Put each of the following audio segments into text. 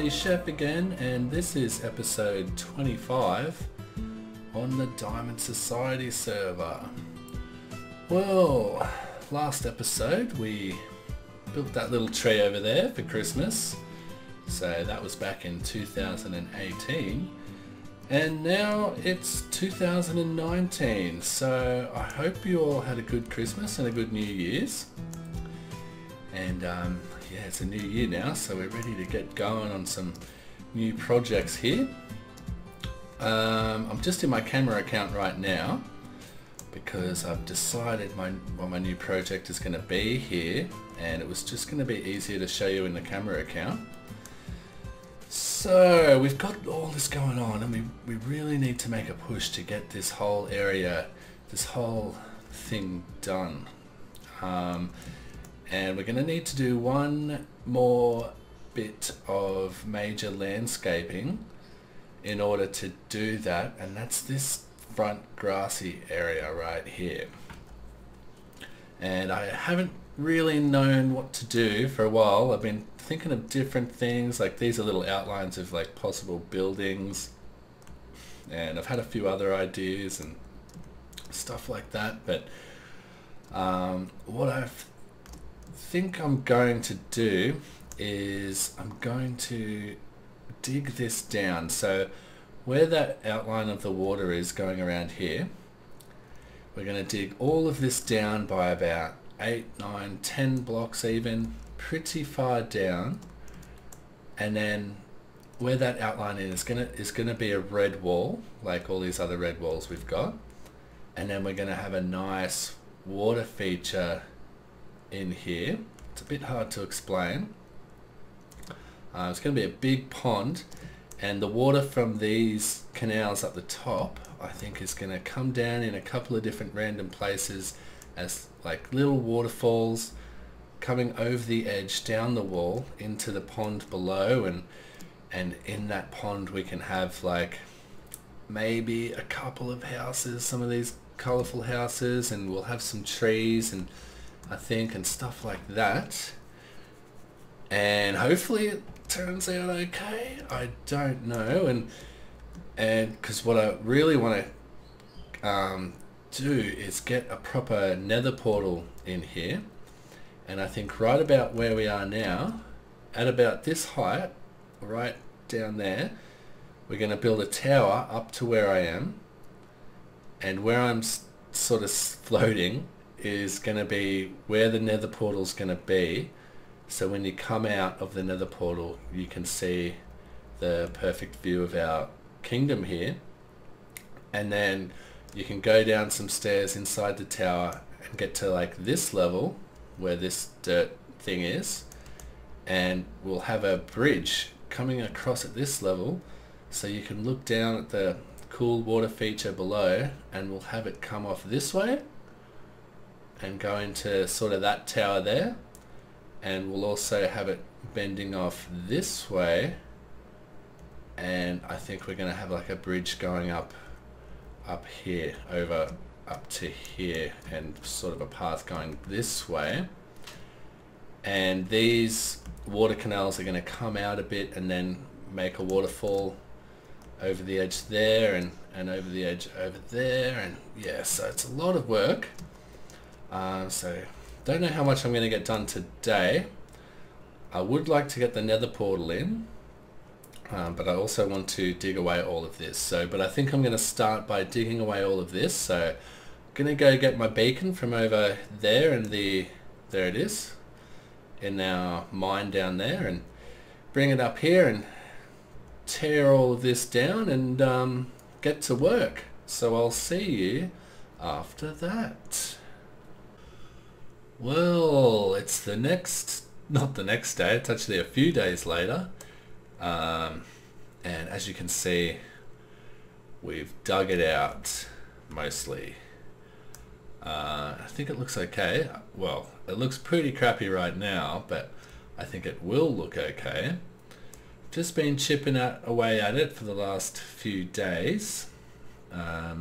NuttyChef again, and this is episode 25 on the Diamond Society server. Well, last episode we built that little tree over there for Christmas, so that was back in 2018, and now it's 2019, so I hope you all had a good Christmas and a good New Year's. And yeah, it's a new year now, so we're ready to get going on some new projects here. I'm just in my camera account right now because I've decided what my new project is going to be here, and it was just going to be easier to show you in the camera account. So we've got all this going on, and we really need to make a push to get this whole area, this whole thing done. And we're going to need to do one more bit of major landscaping in order to do that, and that's this front grassy area right here. And I haven't really known what to do for a while. I've been thinking of different things, like these are little outlines of like possible buildings, and I've had a few other ideas and stuff like that, but what I think I'm going to do is I'm going to dig this down. So where that outline of the water is going around here, we're going to dig all of this down by about 8, 9, 10 blocks even, pretty far down, and then where that outline is going to be a red wall, like all these other red walls we've got, and then we're going to have a nice water feature in here. It's a bit hard to explain. It's going to be a big pond, and the water from these canals up the top I think is going to come down in a couple of different random places as like little waterfalls coming over the edge down the wall into the pond below, and in that pond we can have like maybe a couple of houses, some of these colorful houses, and we'll have some trees and I think and stuff like that, and hopefully it turns out okay. I don't know, and because what I really want to do is get a proper nether portal in here, and I think right about where we are now, at about this height right down there, we're going to build a tower up to where I am, and where I'm sort of floating is going to be where the nether portal is going to be, so when you come out of the nether portal you can see the perfect view of our kingdom here, and then you can go down some stairs inside the tower and get to like this level where this dirt thing is, and we'll have a bridge coming across at this level so you can look down at the cool water feature below, and we'll have it come off this way and go into sort of that tower there, and we'll also have it bending off this way, and I think we're going to have like a bridge going up here over up to here, and sort of a path going this way, and these water canals are going to come out a bit and then make a waterfall over the edge there and over the edge over there, and yeah, so it's a lot of work. So don't know how much I'm going to get done today. I would like to get the nether portal in, but I also want to dig away all of this. But I think I'm going to start by digging away all of this. So I'm going to go get my beacon from over there, and there it is in our mine down there, and bring it up here and tear all of this down and get to work. So I'll see you after that. Well, it's not the next day, it's actually a few days later, and as you can see we've dug it out mostly. I think it looks okay. Well, it looks pretty crappy right now, but I think it will look okay. Just been chipping away at it for the last few days. I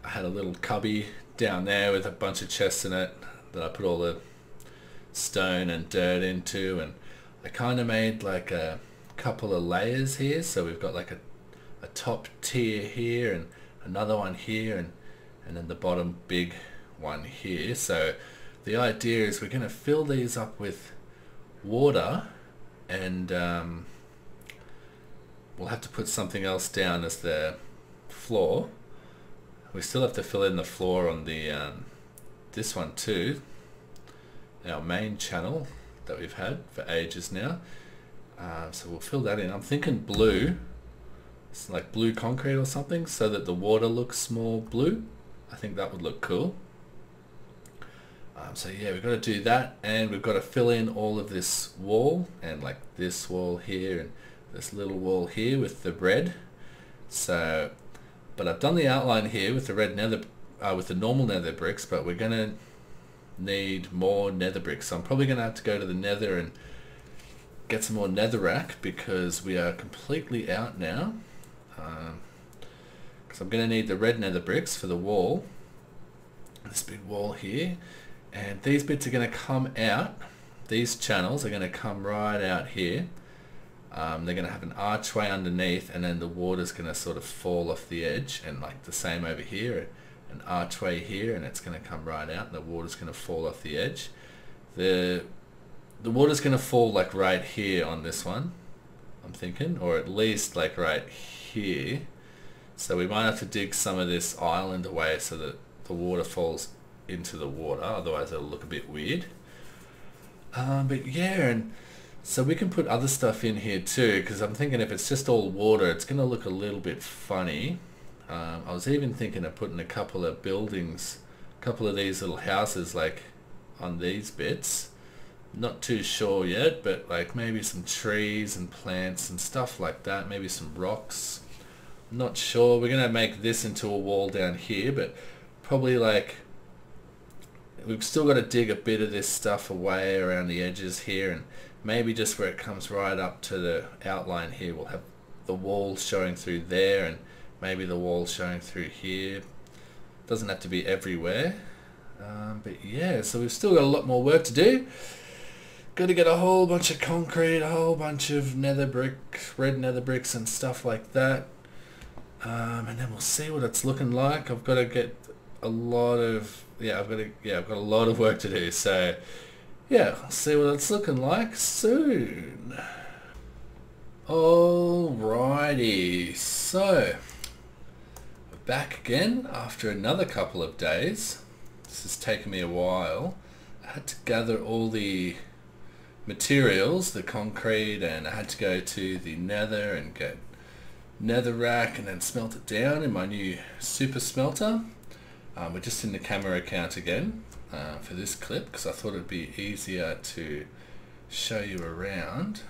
had a little cubby down there with a bunch of chests in it that I put all the stone and dirt into, and I kind of made like a couple of layers here. So we've got like a top tier here and another one here and then the bottom big one here. So the idea is we're going to fill these up with water, and we'll have to put something else down as the floor. We still have to fill in the floor on the this one too, our main channel that we've had for ages now. So we'll fill that in. I'm thinking blue, it's like blue concrete or something, so that the water looks more blue. I think that would look cool. So yeah, we've got to do that, and we've got to fill in all of this wall, and like this wall here and this little wall here with the red. So, but I've done the outline here with the red nether, with the normal nether bricks, but we're gonna need more nether bricks. So I'm probably gonna have to go to the nether and get some more netherrack, because we are completely out now. Because I'm gonna need the red nether bricks for the wall, this big wall here. And these bits are going to come out, these channels are going to come right out here. They're going to have an archway underneath, and then the water's going to sort of fall off the edge, and like the same over here, an archway here, and it's going to come right out and the water's going to fall off the edge. The water's going to fall like right here on this one, I'm thinking, or at least like right here. So we might have to dig some of this island away so that the water falls into the water, otherwise it'll look a bit weird. But yeah, and so we can put other stuff in here too, because I'm thinking if it's just all water, it's going to look a little bit funny. I was even thinking of putting a couple of buildings, a couple of these little houses like on these bits. Not too sure yet, but like maybe some trees and plants and stuff like that, maybe some rocks. Not sure. We're going to make this into a wall down here, but probably like we've still got to dig a bit of this stuff away around the edges here, and maybe just where it comes right up to the outline here, we'll have the walls showing through there, and maybe the walls showing through here. Doesn't have to be everywhere. But yeah, so we've still got a lot more work to do. Got to get a whole bunch of concrete, a whole bunch of nether brick, red nether bricks and stuff like that. And then we'll see what it's looking like. I've got to get a lot of I've got a lot of work to do, so yeah, I'll see what it's looking like soon. Alrighty, so we're back again after another couple of days. This has taken me a while. I had to gather all the materials, the concrete, and I had to go to the nether and get netherrack and then smelt it down in my new super smelter. We're just in the camera account again for this clip, because I thought it'd be easier to show you around.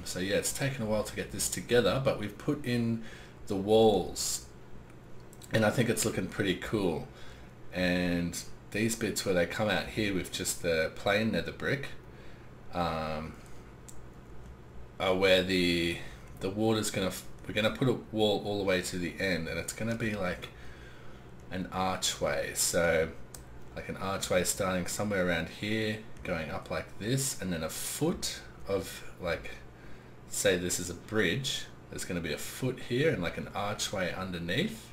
So yeah, it's taken a while to get this together, but we've put in the walls and I think it's looking pretty cool. And these bits where they come out here with just the plain nether brick are where the water's we're gonna put a wall all the way to the end, and it's gonna be like an archway. So like an archway starting somewhere around here, going up like this, and then a foot of, like, say this is a bridge, there's going to be a foot here and like an archway underneath,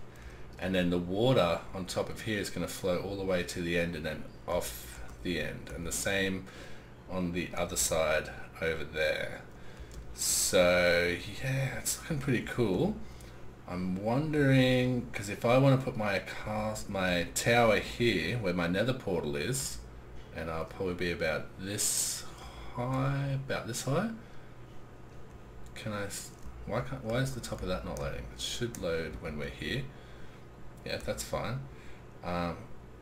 and then the water on top of here is going to flow all the way to the end and then off the end, and the same on the other side over there. So yeah, it's looking pretty cool. I'm wondering, because if I want to put my tower here where my nether portal is, and I'll probably be about this high, can I, why is the top of that not loading? It should load when we're here. Yeah, that's fine.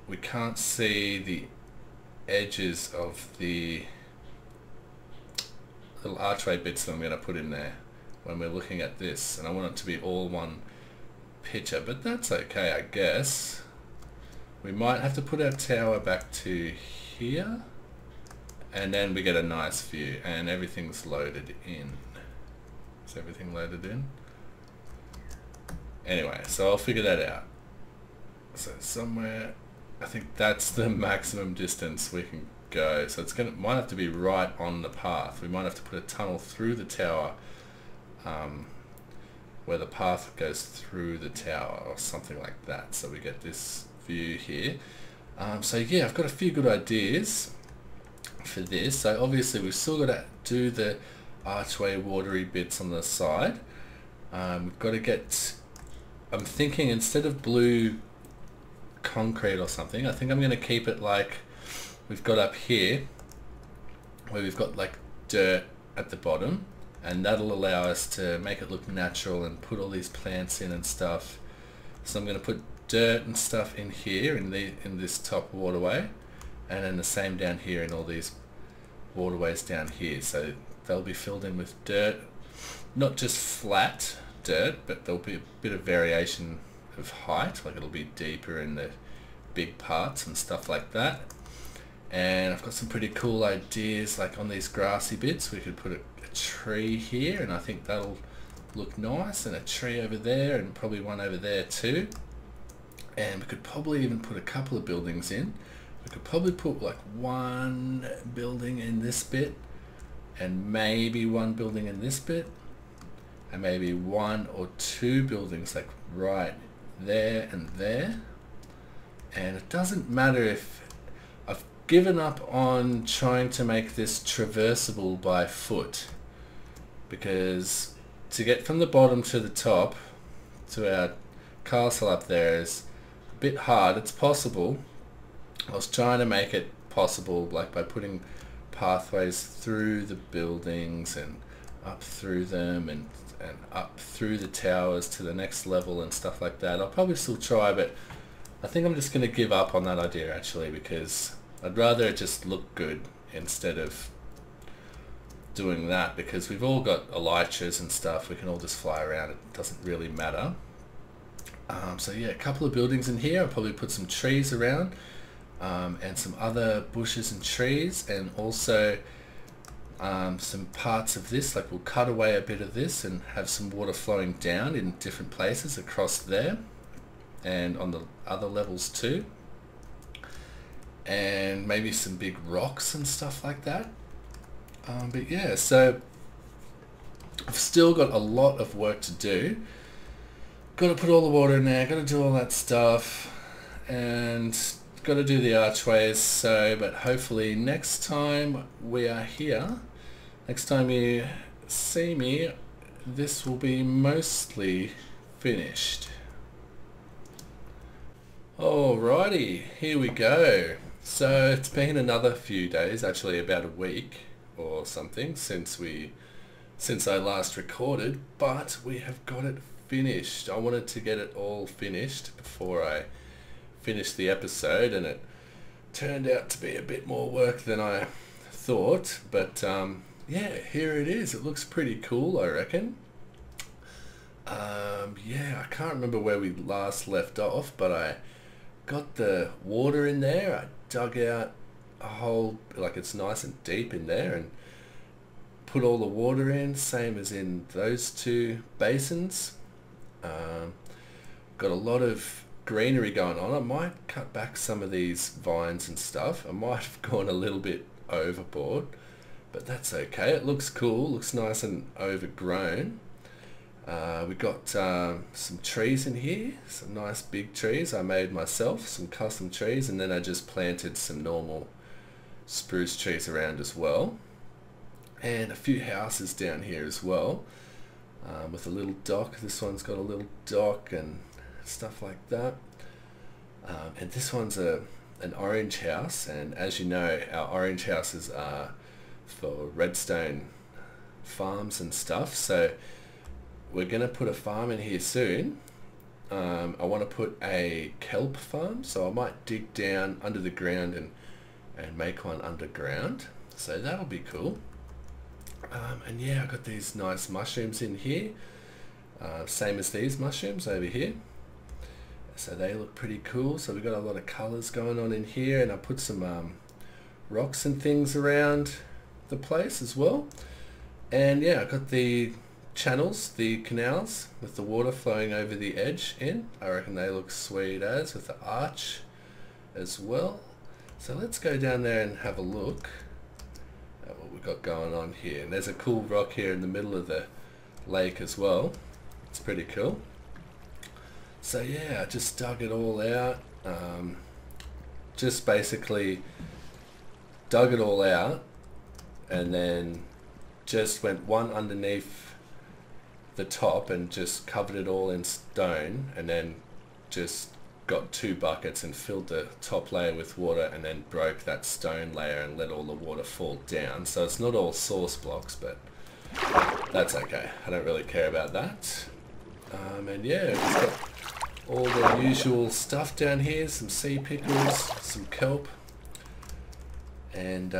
We can't see the edges of the little archway bits that I'm going to put in there when we're looking at this, and I want it to be all one picture, but that's okay, I guess. We might have to put our tower back to here, and then we get a nice view, and everything's loaded in. Is everything loaded in? Anyway, so I'll figure that out. So somewhere, I think that's the maximum distance we can go. So it's might have to be right on the path. We might have to put a tunnel through the tower, where the path goes through the tower or something like that. So we get this view here. So yeah, I've got a few good ideas for this. So obviously we've still got to do the archway watery bits on the side. We've got to get, I'm thinking instead of blue concrete or something, I think I'm going to keep it like we've got up here, where we've got like dirt at the bottom, and that'll allow us to make it look natural and put all these plants in and stuff. So I'm going to put dirt and stuff in here in this top waterway, and then the same down here in all these waterways down here. So they'll be filled in with dirt, not just flat dirt, but there'll be a bit of variation of height, like it'll be deeper in the big parts and stuff like that. And I've got some pretty cool ideas, like on these grassy bits we could put a tree here, and I think that'll look nice, and a tree over there, and probably one over there too. And we could probably even put a couple of buildings in. We could probably put like one building in this bit, and maybe one building in this bit, and maybe one or two buildings like right there and there. And it doesn't matter if I've given up on trying to make this traversable by foot, because to get from the bottom to the top to our castle up there is a bit hard. It's possible. I was trying to make it possible like by putting pathways through the buildings and up through them, and up through the towers to the next level and stuff like that. I'll probably still try, but I think I'm just going to give up on that idea actually, because I'd rather it just look good instead of doing that, because we've all got elytras and stuff. We can all just fly around. It doesn't really matter. So yeah, a couple of buildings in here. I'll probably put some trees around, and some other bushes and trees, and also some parts of this, like we'll cut away a bit of this and have some water flowing down in different places across there and on the other levels too, and maybe some big rocks and stuff like that. But yeah, so I've still got a lot of work to do. Got to put all the water in there, got to do all that stuff, and got to do the archways. So, but hopefully next time we are here, next time you see me, this will be mostly finished. Alrighty, here we go. So it's been another few days, actually about a week or something since I last recorded, but we have got it finished. I wanted to get it all finished before I finished the episode, and it turned out to be a bit more work than I thought, but yeah, here it is. It looks pretty cool, I reckon. Yeah, I can't remember where we last left off, but I got the water in there. I dug out a hole, like it's nice and deep in there, and put all the water in, same as in those two basins. Got a lot of greenery going on. I might cut back some of these vines and stuff. I might have gone a little bit overboard, but that's okay. It looks cool, looks nice and overgrown. We got some trees in here, some nice big trees I made myself, some custom trees, and then I just planted some normal spruce trees around as well, and a few houses down here as well, with a little dock. This one's got a little dock and stuff like that, and this one's an orange house, and as you know, our orange houses are for redstone farms and stuff, so we're going to put a farm in here soon. I want to put a kelp farm, so I might dig down under the ground and make one underground, so that'll be cool. And yeah, I've got these nice mushrooms in here, same as these mushrooms over here, so they look pretty cool. So we've got a lot of colors going on in here, and I put some rocks and things around the place as well. And yeah, I've got the channels, the canals with the water flowing over the edge in. I reckon they look sweet as, with the arch as well. So let's go down there and have a look at what we've got going on here. And there's a cool rock here in the middle of the lake as well. It's pretty cool. So yeah, I just dug it all out. Just basically dug it all out and then just went one underneath the top and just covered it all in stone, and then just got 2 buckets and filled the top layer with water and then broke that stone layer and let all the water fall down. So it's not all sauce blocks, but that's okay. I don't really care about that. And yeah, it's got all the usual stuff down here, some sea pickles, some kelp, and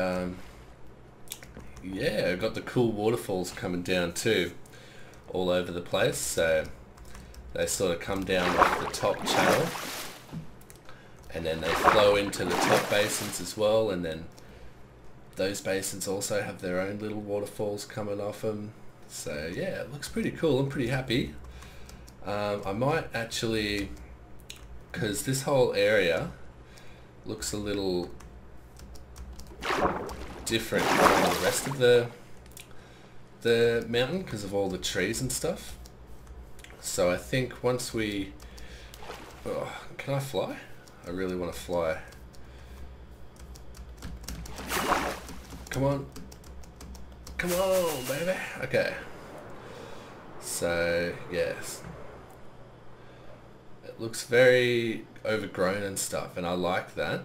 yeah, I've got the cool waterfalls coming down too, all over the place. So they sort of come down off the top channel and then they flow into the top basins as well, and then those basins also have their own little waterfalls coming off them. So yeah, it looks pretty cool. I'm pretty happy. I might actually, because this whole area looks a little different from the rest of the mountain because of all the trees and stuff. So I think once we... Oh, can I fly? I really want to fly. Come on. Come on, baby. Okay. So, yes. It looks very overgrown and stuff, and I like that.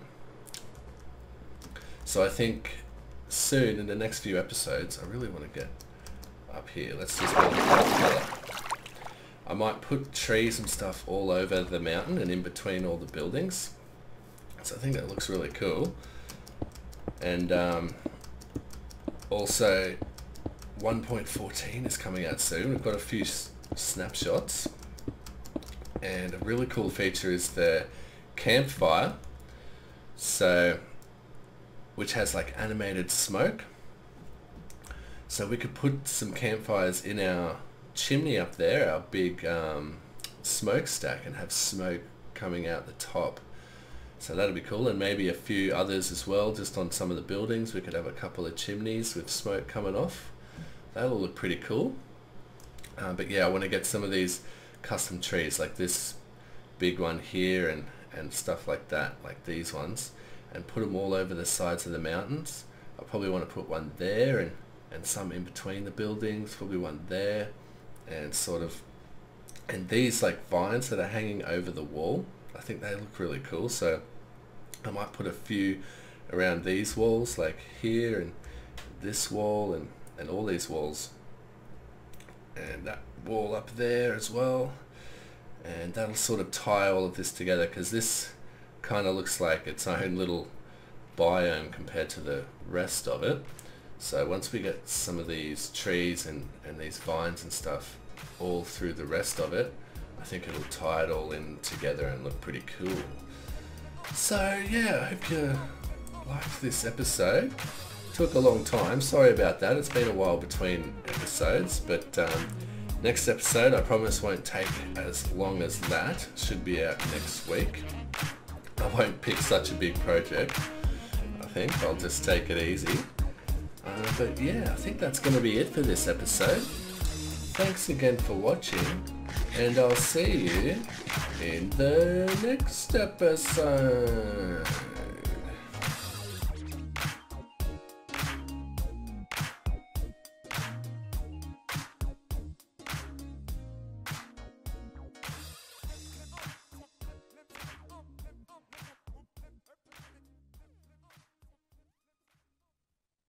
So I think soon, in the next few episodes, I really want to get up here. Let's just build it together. I might put trees and stuff all over the mountain and in between all the buildings. So I think that looks really cool. And also 1.14 is coming out soon. We've got a few snapshots. And a really cool feature is the campfire. So, which has like animated smoke. So we could put some campfires in our chimney up there, our big smokestack, and have smoke coming out the top. So that'd be cool, and maybe a few others as well, just on some of the buildings. We could have a couple of chimneys with smoke coming off. That'll look pretty cool. But yeah, I want to get some of these custom trees, like this big one here and stuff like that, like these ones, and put them all over the sides of the mountains. I probably want to put one there and some in between the buildings, probably one there. And sort of, and these like vines that are hanging over the wall, I think they look really cool. So I might put a few around these walls, like here and this wall and all these walls, and that wall up there as well. And that'll sort of tie all of this together, because this kind of looks like its own little biome compared to the rest of it. So once we get some of these trees and these vines and stuff all through the rest of it, I think it'll tie it all in together and look pretty cool. So yeah, I hope you liked this episode. Took a long time, sorry about that. It's been a while between episodes, but next episode I promise won't take as long as that. Should be out next week. I won't pick such a big project. I think I'll just take it easy. But yeah, I think that's going to be it for this episode. Thanks again for watching, and I'll see you in the next episode.